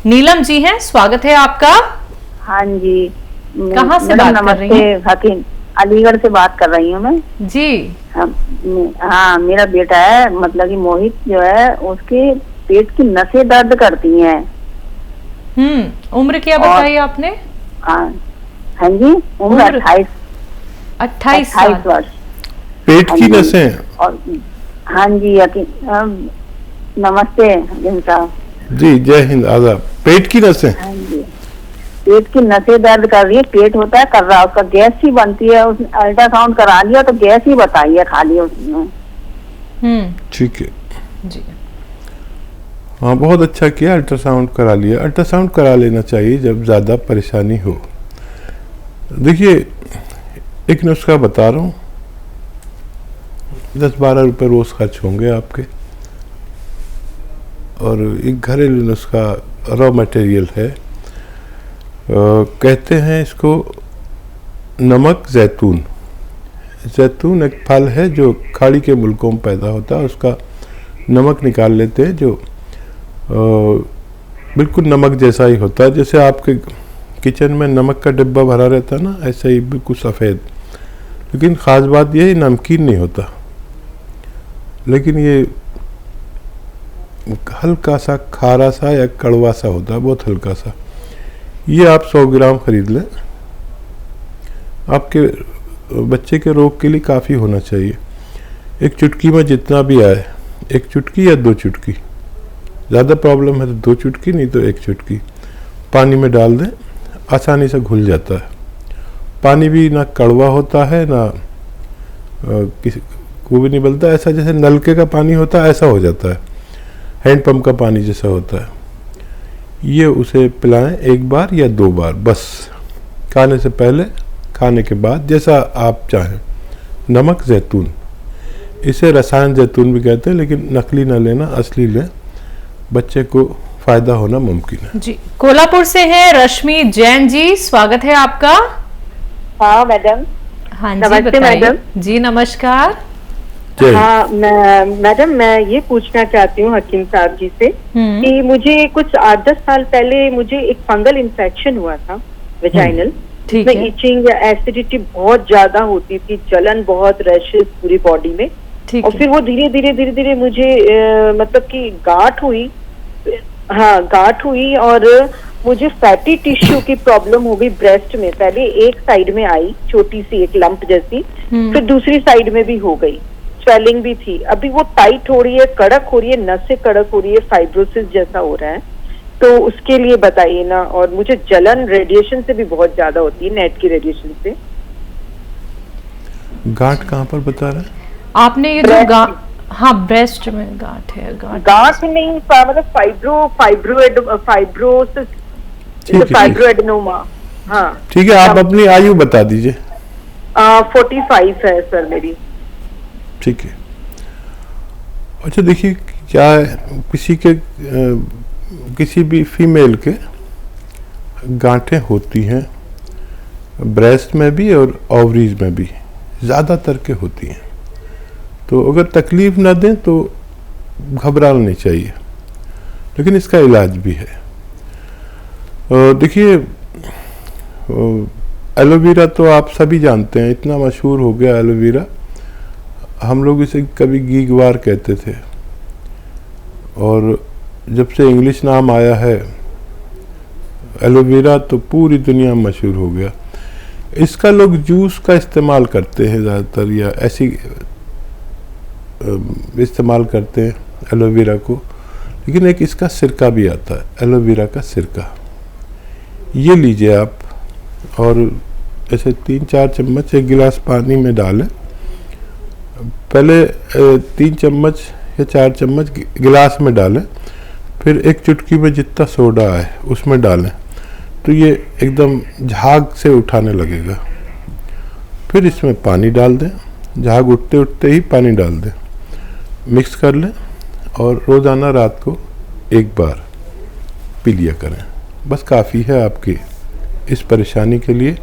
नीलम जी हैं, स्वागत है आपका। हाँ जी, कहाँ से बात कर रही हैं? हकीम, अलीगढ़ से बात कर रही हूँ मैं जी। हाँ, मेरा बेटा है, मतलब कि मोहित जो है, उसके पेट की नसें दर्द करती हैं। उम्र क्या बताई आपने? हाँ जी, उम्र 28 वर्ष। पेट की नसें? और हाँ जी हकीम, नमस्ते हकीम साहब जी, जय हिंद, आदाब। पेट की नसें? हाँ जी, पेट की नसें दर्द कर रही है, पेट होता है कर रहा, उसका गैस ही बनती है, उसने अल्ट्रासाउंड करा लिया तो गैस ही बताई है खाली उसने। ठीक है जी। हाँ, बहुत अच्छा किया, अल्ट्रासाउंड करा लिया। अल्ट्रासाउंड करा लेना चाहिए जब ज़्यादा परेशानी हो। देखिए, एक नुस्खा बता रहा हूँ, 10-12 रुपये रोज़ खर्च होंगे आपके, और एक घरेलू नुस्खा, रॉ मटेरियल है, कहते हैं इसको नमक जैतून। जैतून एक फल है जो खाड़ी के मुल्कों में पैदा होता है, उसका नमक निकाल लेते हैं जो बिल्कुल नमक जैसा ही होता है। जैसे आपके किचन में नमक का डिब्बा भरा रहता है ना, ऐसा ही बिल्कुल सफ़ेद। लेकिन ख़ास बात यह है, नमकीन नहीं होता, लेकिन ये हल्का सा खारा सा या कड़वा सा होता है, बहुत हल्का सा। ये आप 100 ग्राम खरीद लें, आपके बच्चे के रोग के लिए काफ़ी होना चाहिए। एक चुटकी में जितना भी आए, 1 चुटकी या 2 चुटकी, ज़्यादा प्रॉब्लम है तो 2 चुटकी, नहीं तो 1 चुटकी पानी में डाल दें, आसानी से घुल जाता है। पानी भी ना कड़वा होता है, ना किसी को भी नहीं बोलता, ऐसा जैसे नलके का पानी होता है ऐसा हो जाता है, हैंडपम्प का पानी जैसा होता है। ये उसे पिलाएं 1 बार या 2 बार बस, खाने से पहले, खाने के बाद, जैसा आप चाहें। नमक जैतून, इसे रसायन जैतून भी कहते हैं, लेकिन नकली ना लेना, असली लें, बच्चे को फायदा होना मुमकिन है। जी। कोल्हापुर से है रश्मि जैन जी, स्वागत है आपका। हाँ मैडम। हाँ जी, बताइए। जी नमस्कार। हाँ मैडम, मैं ये पूछना चाहती हूँ हकीम साहब जी से कि मुझे कुछ 8-10 साल पहले मुझे एक फंगल इन्फेक्शन हुआ था, वेजाइनल, जिसमें इचिंग या एसिडिटी बहुत ज्यादा होती थी, जलन बहुत, रैशेस पूरी बॉडी में, और फिर वो धीरे धीरे मुझे मतलब कि गांठ हुई। हाँ, गांठ हुई और मुझे फैटी टिश्यू की प्रॉब्लम हो गई ब्रेस्ट में। पहले एक साइड में आई, छोटी सी एक लंप जैसी, फिर दूसरी साइड में भी हो गई, स्वेलिंग भी थी। अभी वो टाइट हो रही है, कड़क हो रही है, नसें कड़क हो रही है, फाइब्रोसिस जैसा हो रहा है, तो उसके लिए बताइए ना। और मुझे जलन रेडिएशन से भी बहुत ज्यादा होती है, नेट की रेडिएशन से। गांठ कहाँ पर बता रहे हैं आपने? ये जो हाँ, ब्रेस्ट में गांठ है। गांठ नहीं, मतलब फाइब्रोसिस, फाइब्रोएडेनोमा। हाँ ठीक है, आप अपनी आयु बता दीजिए। 45 है सर मेरी। ठीक है। अच्छा, देखिए क्या है, किसी भी फीमेल के गांठें होती हैं, ब्रेस्ट में भी और ओवरीज में भी ज़्यादातर के होती हैं। तो अगर तकलीफ ना दें तो घबराना नहीं चाहिए, लेकिन इसका इलाज भी है। देखिए, एलोवेरा तो आप सभी जानते हैं, इतना मशहूर हो गया एलोवेरा। हम लोग इसे कभी गीगवार कहते थे, और जब से इंग्लिश नाम आया है एलोवेरा तो पूरी दुनिया में मशहूर हो गया। इसका लोग जूस का इस्तेमाल करते हैं ज़्यादातर, या ऐसी इस्तेमाल करते हैं एलोवेरा को। लेकिन एक इसका सिरका भी आता है, एलोवेरा का सिरका, ये लीजिए आप, और ऐसे 3-4 चम्मच 1 गिलास पानी में डालें। पहले 3 चम्मच या 4 चम्मच गिलास में डालें, फिर 1 चुटकी में जितना सोडा है उसमें डालें, तो ये एकदम झाग से उठाने लगेगा। फिर इसमें पानी डाल दें, झाग उठते उठते ही पानी डाल दें, मिक्स कर लें, और रोज़ाना रात को 1 बार पी लिया करें, बस काफ़ी है आपकी इस परेशानी के लिए।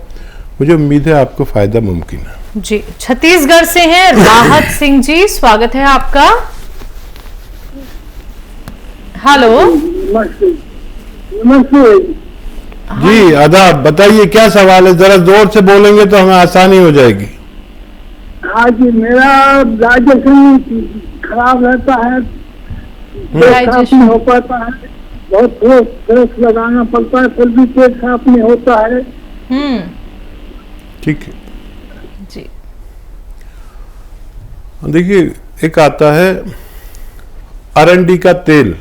मुझे उम्मीद है आपको फ़ायदा मुमकिन है। जी। छत्तीसगढ़ से हैं राहत सिंह जी, स्वागत है आपका। हेलो। नमस्ते जी आदाब, बताइए क्या सवाल है, जरा जोर से बोलेंगे तो हमें आसानी हो जाएगी। हाँ जी, मेरा डाइजेशन खराब रहता है, पेट साफ नहीं हो पाता है, बहुत फ्रेश लगाना पड़ता है, फिर भी पेट साफ नहीं होता है। ठीक है जी। देखिए, एक आता है अरंडी का तेल।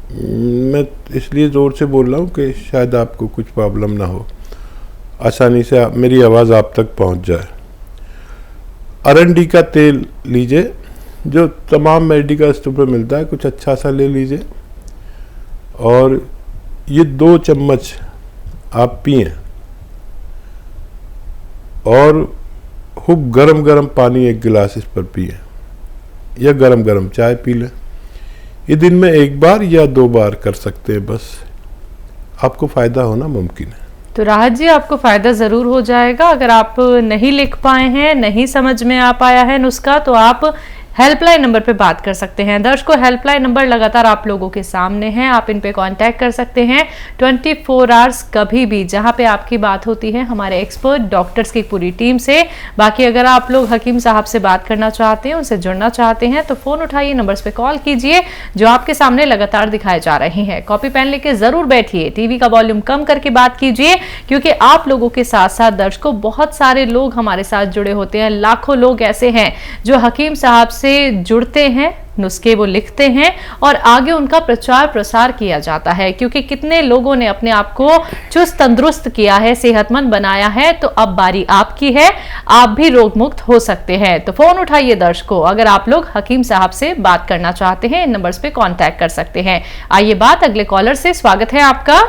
मैं इसलिए जोर से बोल रहा हूँ कि शायद आपको कुछ प्रॉब्लम ना हो, आसानी से मेरी आवाज़ आप तक पहुँच जाए। अरंडी का तेल लीजिए, जो तमाम मेडिकल स्टोर पर मिलता है, कुछ अच्छा सा ले लीजिए और ये 2 चम्मच आप पिए और खूब गरम गरम पानी 1 गिलास इस पर पिए या गरम गरम चाय पी लें। ये दिन में 1 बार या 2 बार कर सकते हैं, बस आपको फ़ायदा होना मुमकिन है। तो राहत जी, आपको फायदा जरूर हो जाएगा। अगर आप नहीं लिख पाए हैं, नहीं समझ में आ पाया है नुस्खा, तो आप हेल्पलाइन नंबर पे बात कर सकते हैं। दर्शकों, हेल्पलाइन नंबर लगातार आप लोगों के सामने हैं, आप इन पे कांटेक्ट कर सकते हैं 24 आवर्स, कभी भी, जहां पे आपकी बात होती है हमारे एक्सपर्ट डॉक्टर्स की पूरी टीम से। बाकी अगर आप लोग हकीम साहब से बात करना चाहते हैं, उनसे जुड़ना चाहते हैं, तो फोन उठाइए, नंबर्स पे कॉल कीजिए जो आपके सामने लगातार दिखाए जा रहे हैं। कॉपी पेन लेके जरूर बैठिए, टीवी का वॉल्यूम कम करके बात कीजिए, क्योंकि आप लोगों के साथ साथ दर्शकों बहुत सारे लोग हमारे साथ जुड़े होते हैं। लाखों लोग ऐसे हैं जो हकीम साहब से जुड़ते हैं, नुस्खे वो लिखते हैं और आगे उनका प्रचार प्रसार किया जाता है, क्योंकि कितने लोगों ने अपने आप को चुस्त तंदुरुस्त किया है, सेहतमंद बनाया है। तो अब बारी आपकी है, आप भी रोग मुक्त हो सकते हैं। तो फोन उठाइए दर्शकों, अगर आप लोग हकीम साहब से बात करना चाहते हैं, इन नंबर्स पे कांटेक्ट कर सकते हैं। आइए बात अगले कॉलर से। स्वागत है आपका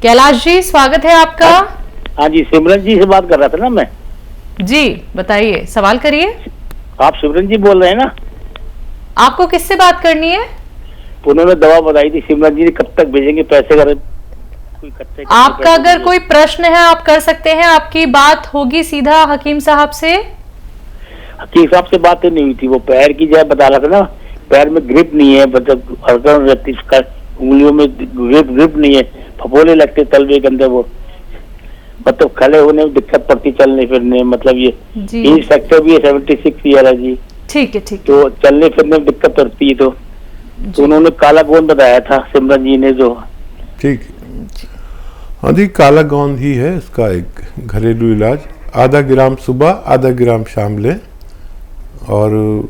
कैलाश जी, स्वागत है आपका। हाँ जी, सिमरन जी से बात कर रहा था ना मैं। जी बताइए, सवाल करिए। आप सिमरन जी बोल रहे हैं ना? आपको किससे बात करनी है? उन्होंने दवा बताई थी, सिमरन जी ने कब तक भेजेंगे पैसे? अगर कोई आपका अगर कोई प्रश्न है आप कर सकते हैं, आपकी बात होगी सीधा हकीम साहब से। हकीम साहब से बात नहीं हुई थी, वो पैर की जय बता रहा था ना, पैर में ग्रिप नहीं है, मतलब उंगलियों में ग्रिप नहीं है, फफोले लगते तलवे के अंदर, वो मतलब खड़े होने में दिक्कत पड़ती, चलने फिरने, मतलब ये एज फैक्टर भी है 76 ईयर है जी। ठीक है, ठीक है। तो चलने फिरने में दिक्कत पड़ती है, तो उन्होंने काला गोंद बताया था सिमरन जी ने जो। ठीक, हाँ जी, काला गोंद ही है इसका एक घरेलू इलाज। आधा ग्राम सुबह, आधा ग्राम शाम लें और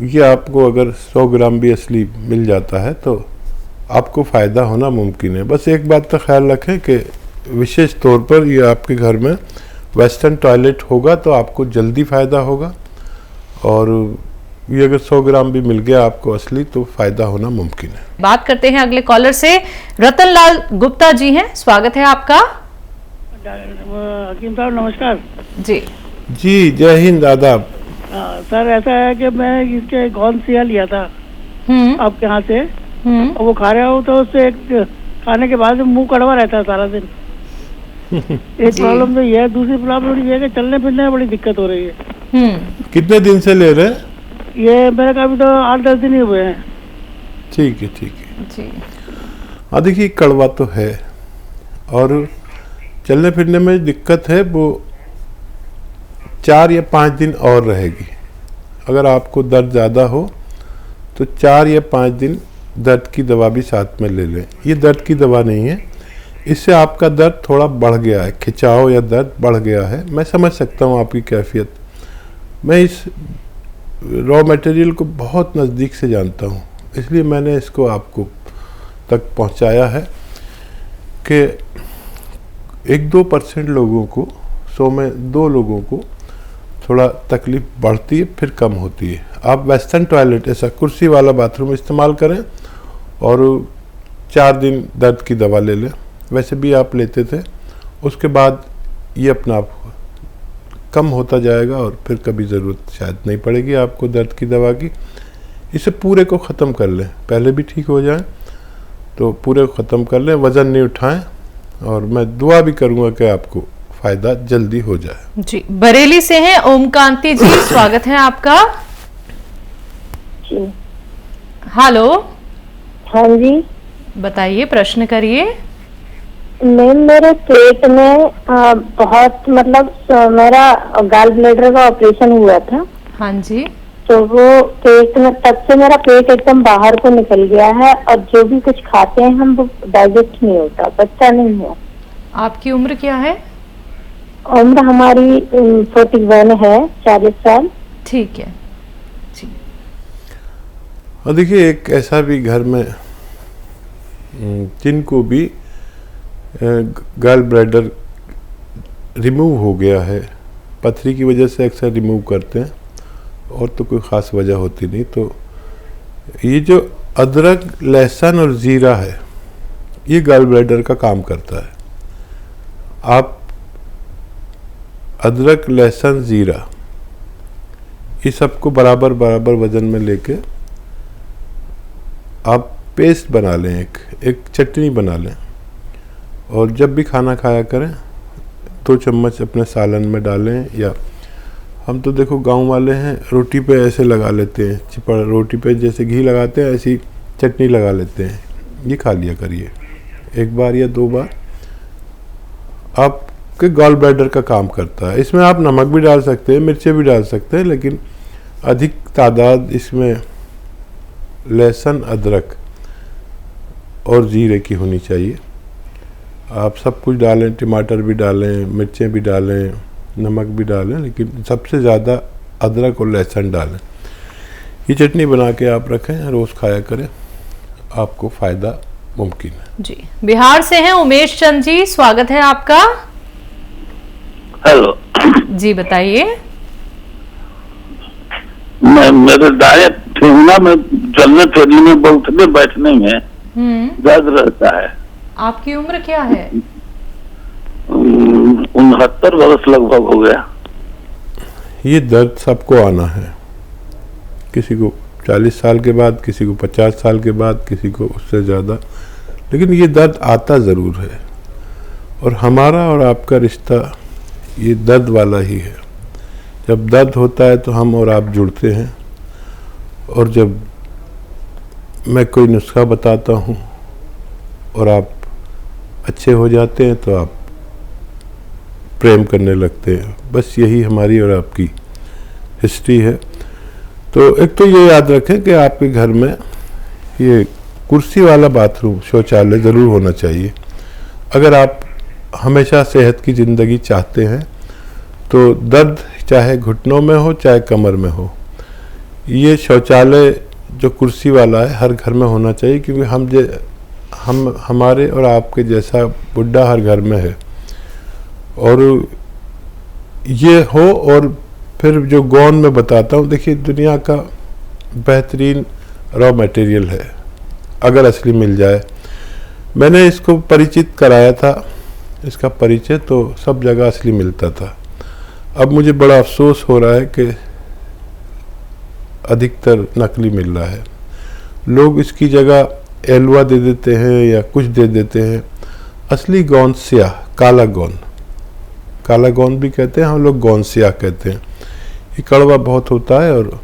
ये आपको अगर 100 ग्राम भी असली मिल जाता है तो आपको फ़ायदा होना मुमकिन है। बस एक बात का ख्याल रखें कि विशेष तौर पर ये आपके घर में वेस्टर्न टॉयलेट होगा तो आपको जल्दी फ़ायदा होगा, और ये अगर 100 ग्राम भी मिल गया आपको असली तो फ़ायदा होना मुमकिन है। बात करते हैं अगले कॉलर से। रतनलाल गुप्ता जी हैं, स्वागत है आपका। हकीम साहब नमस्कार जी। जी जय हिंद, आदाब। सर ऐसा है कि मैं इसके गोंद सिया लिया था आपके यहाँ से, और वो खा रहा हूँ तो उससे खाने के बाद मुंह कड़वा रहता है सारा दिन। एक प्रॉब्लम तो ये है, दूसरी प्रॉब्लम ये है कि चलने फिरने में बड़ी दिक्कत हो रही है। कितने दिन से ले रहे हैं? ये मेरे का भी तो 8-10 दिन ही हुए हैं। ठीक है, ठीक है जी। हाँ देखिए, कड़वा तो है और चलने फिरने में दिक्कत है, वो 4 या 5 दिन और रहेगी। अगर आपको दर्द ज़्यादा हो तो 4 या 5 दिन दर्द की दवा भी साथ में ले लें। ये दर्द की दवा नहीं है, इससे आपका दर्द थोड़ा बढ़ गया है, खिंचाव या दर्द बढ़ गया है। मैं समझ सकता हूँ आपकी कैफियत, मैं इस रॉ मटेरियल को बहुत नज़दीक से जानता हूँ, इसलिए मैंने इसको आपको तक पहुँचाया है कि 1-2% लोगों को, 100 में 2 लोगों को थोड़ा तकलीफ बढ़ती है फिर कम होती है। आप वेस्टर्न टॉयलेट, ऐसा कुर्सी वाला बाथरूम इस्तेमाल करें और 4 दिन दर्द की दवा ले लें, वैसे भी आप लेते थे, उसके बाद ये अपना आप कम होता जाएगा और फिर कभी ज़रूरत शायद नहीं पड़ेगी आपको दर्द की दवा की। इसे पूरे को ख़त्म कर लें, पहले भी ठीक हो जाए तो पूरे को ख़त्म कर लें, वज़न नहीं उठाएं, और मैं दुआ भी करूँगा कि आपको फ़ायदा जल्दी हो जाए। जी, बरेली से हैं ओम कांति जी, स्वागत है आपका। हेलो हाँ जी बताइए, प्रश्न करिए। मैम मेरे पेट में बहुत मतलब मेरा गाल ब्लैडर का ऑपरेशन हुआ था। हाँ जी। तो वो पेट में तब से मेरा पेट एकदम बाहर को निकल गया है और जो भी कुछ खाते हैं हम वो डाइजेस्ट नहीं होता, बच्चा नहीं है। आपकी उम्र क्या है? उम्र हमारी 41 है, 40 साल। ठीक है जी। और देखिए, एक ऐसा भी घर में जिनको भी गाल ब्लैडर रिमूव हो गया है, पथरी की वजह से अक्सर रिमूव करते हैं और तो कोई ख़ास वजह होती नहीं, तो ये जो अदरक, लहसुन और ज़ीरा है ये गाल ब्लैडर का काम करता है। आप अदरक, लहसुन, ज़ीरा ये सबको बराबर बराबर वज़न में लेके आप पेस्ट बना लें, एक चटनी बना लें और जब भी खाना खाया करें 2 चम्मच अपने सालन में डालें। या हम तो देखो गांव वाले हैं, रोटी पे ऐसे लगा लेते हैं, चिपड़ रोटी पे जैसे घी लगाते हैं ऐसी चटनी लगा लेते हैं, ये खा लिया करिए 1 बार या 2 बार, आपके गॉल ब्लैडर का काम करता है। इसमें आप नमक भी डाल सकते हैं, मिर्चें भी डाल सकते हैं, लेकिन अधिक तादाद इसमें लहसुन, अदरक और ज़ीरे की होनी चाहिए। आप सब कुछ डालें, टमाटर भी डालें, मिर्चें भी डालें, नमक भी डालें, लेकिन सबसे ज़्यादा अदरक और लहसुन डालें। ये चटनी बना के आप रखें, रोज़ खाया करें, आपको फ़ायदा मुमकिन है। जी, बिहार से हैं उमेश चंद जी, स्वागत है आपका। हेलो जी बताइए। मेरे दाएं ठेंगुना में चलने फिरने में, बैठने बैठने में दर्द रहता है। आपकी उम्र क्या है? 69 वर्ष लगभग हो गया। ये दर्द सबको आना है, किसी को 40 साल के बाद, किसी को 50 साल के बाद, किसी को उससे ज़्यादा, लेकिन ये दर्द आता ज़रूर है। और हमारा और आपका रिश्ता ये दर्द वाला ही है। जब दर्द होता है तो हम और आप जुड़ते हैं, और जब मैं कोई नुस्खा बताता हूँ और आप अच्छे हो जाते हैं तो आप प्रेम करने लगते हैं। बस यही हमारी और आपकी हिस्ट्री है। तो एक तो ये याद रखें कि आपके घर में ये कुर्सी वाला बाथरूम, शौचालय ज़रूर होना चाहिए। अगर आप हमेशा सेहत की ज़िंदगी चाहते हैं तो दर्द चाहे घुटनों में हो चाहे कमर में हो, ये शौचालय जो कुर्सी वाला है हर घर में होना चाहिए, क्योंकि हमारे और आपके जैसा बुढ़ा हर घर में है। और ये हो, और फिर जो गौन में बताता हूँ, देखिए दुनिया का बेहतरीन रॉ मटेरियल है अगर असली मिल जाए। मैंने इसको परिचित कराया था, इसका परिचय तो सब जगह असली मिलता था। अब मुझे बड़ा अफसोस हो रहा है कि अधिकतर नकली मिल रहा है। लोग इसकी जगह एलवा दे देते हैं या कुछ दे देते हैं। असली गौन स्याह, काला गौन भी कहते हैं, हम लोग गौन स्याह कहते हैं। ये कड़वा बहुत होता है और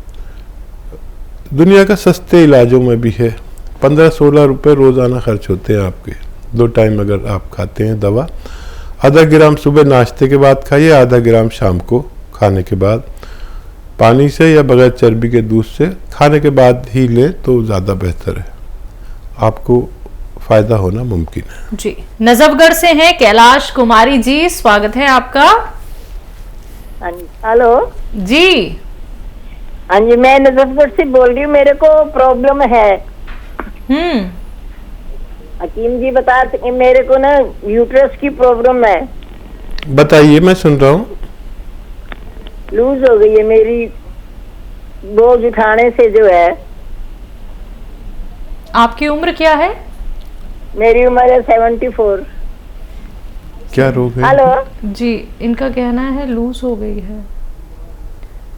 दुनिया का सस्ते इलाजों में भी है। 15-16 रुपये रोज़ाना खर्च होते हैं आपके, 2 टाइम अगर आप खाते हैं दवा। आधा ग्राम सुबह नाश्ते के बाद खाइए, आधा ग्राम शाम को खाने के बाद, पानी से या बगैर चर्बी के दूध से खाने के बाद ही ले तो ज़्यादा बेहतर है, आपको फ़ायदा होना मुमकिन है। जी, नजफगढ़ से हैं कैलाश कुमारी जी, स्वागत है आपका। हेलो जी। हाँ जी, मैं नजफगढ़ से बोल रही हूँ, मेरे को प्रॉब्लम है। हकीम जी बता, मेरे को ना यूट्रस की प्रॉब्लम है। बताइए, मैं सुन रहा हूँ। लूज हो गई है मेरी, बोझ उठाने से जो है। आपकी उम्र क्या है? मेरी उम्र है 74। क्या रोग है? हेलो जी, इनका कहना है लूज हो गई है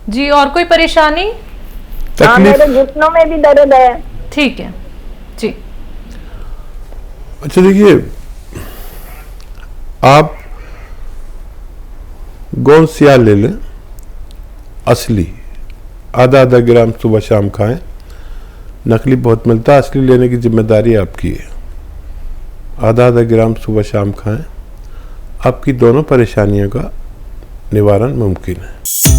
जी। और कोई परेशानी? हाँ, मेरे घुटनों में भी दर्द है। ठीक है जी। अच्छा देखिए, आप गौन स्याह ले लें असली, आधा ग्राम सुबह शाम खाएं। नकली बहुत मिलता है, असली लेने की जिम्मेदारी आपकी है। आधा आधा ग्राम सुबह शाम खाएं, आपकी दोनों परेशानियों का निवारण मुमकिन है।